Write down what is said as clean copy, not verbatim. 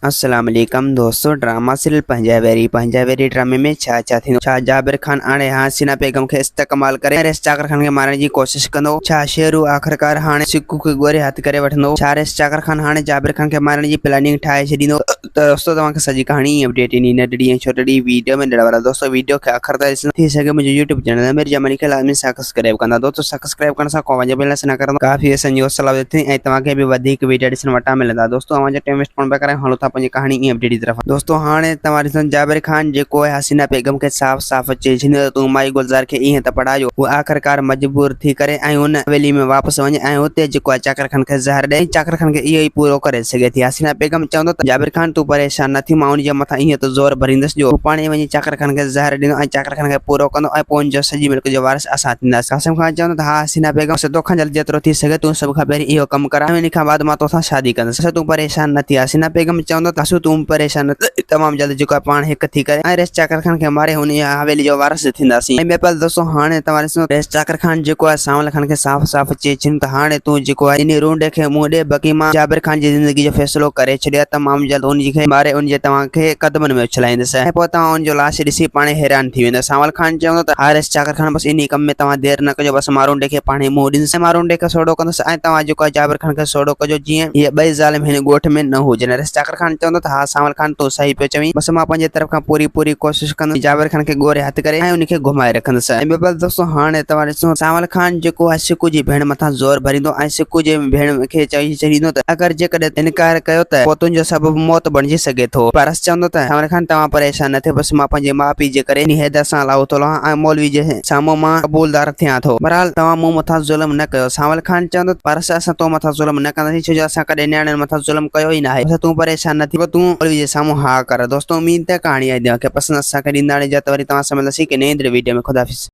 अस्सलाम वालेकुम दोस्तों। ड्रामा सीरियल पंजाबेरी ड्रामे में छा थींदो। छा जाबिर खान हाणे हसीना बेगम के इस्तेमाल करे रेस चाकर खान के मारण की कोशिश कंदो। छा शेरू आखिरकार हाणे सिक्कू के गोरे हथ करे वठंदो। छा रेस चाकर खान हाणे जाबिर खान के मारण की प्लानिंग ठाए छॾींदो। तो दोस्तों तव्हांखे सॼी कहानी अपडेट इन नंढड़ी ऐं छोटड़ी वीडियो में ॾियण वारा। दोस्तों वीडियो के आखिर तक ॾिसण थी सके मुझे यूट्यूब चैनल मेरे जमानी के लाजमी सब्सक्राइब कंदा। दोस्तों सब्सक्राइब करण सां को वजह बेल न करंदो। काफ़ी संजो सलाह देती ऐं तव्हांखे भी वधिक वीडियो ॾिसण वटा मिलंदा। दोस्तों अवां टाइम वेस्ट कोन करे हलो था पंहिंजी कहानी की अपडेट की तरफ। दोस्तों हाणे तव्हां ॾिसो जाबिर खान जेको है हसीना बेगम के साफ साफ चई छॾियो तूं माई गुलज़ार के ईअं त पढ़ायो। वो आखिरकार मजबूर थी करे ऐं उन हवेली में वापस वञे ऐं हुते जेको आहे चाकर खान के ज़हर ॾेई चाकर खान के इहो ई पूरो करे सघे थी। हसीना बेगम चवंदो त जाबिर खान तू परेशान न थी, मां उन जे मथां ईअं त ज़ोर भरींदसि जो पाणे वञी चाकर खान के ज़हर ॾींदो ऐं चाकर खान के पूरो कंदो ऐं पोइ उनजो सॼी मिल्क जो वारिस असां थींदासीं। कासिम खान चवंदो त हा हसीना बेगम सिधो खां जल्दी जेतिरो थी सघे तूं सभ खां पहिरीं इहो कमु कर ऐं इन खां बाद मां तोसां शादी कंदसि। तूं परेशान न थी। हसीना बेगम चवंदो त तूं परेशान न तमाम जल्द जो पान हिक थी करे ऐं रेस चाकर खान के मारे हुन हवेली जो वारिस थींदासीं। ऐं ॿिए दोस्तों हाणे तव्हां ॾिसो रेस चाकर खान जेको आहे सांवल खान के साफ़ साफ़ चई छॾियो त हाणे तूं जेको आहे इन रूंडे खे मुंहुं ॾे बाक़ी मां जाबिर खान जी ज़िंदगी जो फ़ैसिलो करे छॾियो। तमामु जल्द उन खे मारे उन जे तव्हांखे कदमनि में उछलाईंदुसि ऐं पोइ तव्हां उनजो लाश ॾिसी पाणे हैरान थी वेंदो। सांवल खान चवंदो त हा रेस चाकर खान बसि इन कम में तव्हां देरि न कजो, बसि मारूंडे खे पाणे मुंहुं ॾींदुसि ऐं मारूंडे खे सोढ़ो कंदुसि ऐं तव्हां जेको आहे जाबिर खान खे सोढ़ो कजो जीअं इहे ॿई ज़ालिम हिन ॻोठ में न हुजनि। रेस चाकर खान चवंदो त हा सांवल खान तूं सही पियो चवीं, बसि मां पंहिंजे तरफ़ खां पूरी कोशिश कंदुसि जाबिर खान के गोरे हथ करे ऐं उनखे घुमाए रखंदुसि। ऐं ॿियो दोस्तों हाणे तव्हां ॾिसो सांवल खान जेको आहे सिक्कू जी भेण मथां ज़ोर भरींदो ऐं सिक्कू जी भेण खे चई छॾींदो त अगरि जेकॾहिं इनकार कयो त पोइ तुंहिंजो सबबु मौत बणिजी सघे थो। पारस चवंदो त सांवल खान तव्हां परेशान न थियो, बसि मां पंहिंजे माउ पीउ जे करे इन हैदर सां लाहो थो लहां ऐं मौलवी जे साम्हूं मां कबूलदार थियां थो। बहरहाल तव्हां मूं मथां ज़ुल्म न कयो। सांवल खान चवंदो पारस असां तो मथां ज़ुल्म न कंदासीं छो जो असां कॾहिं नियाणियुनि मथां ज़ुल्म कयो ई न आहे। तूं परेशान न थी, तूं मौलवी जे साम्हूं हा कर। दोस्तों उम्मीद है कहानी आई तव्हांखे पसंदि। असांखे ॾींदा इजाज़त, वरी तव्हां सां मिलंदासीं कि नई वीडियो में। खुदाफिज़।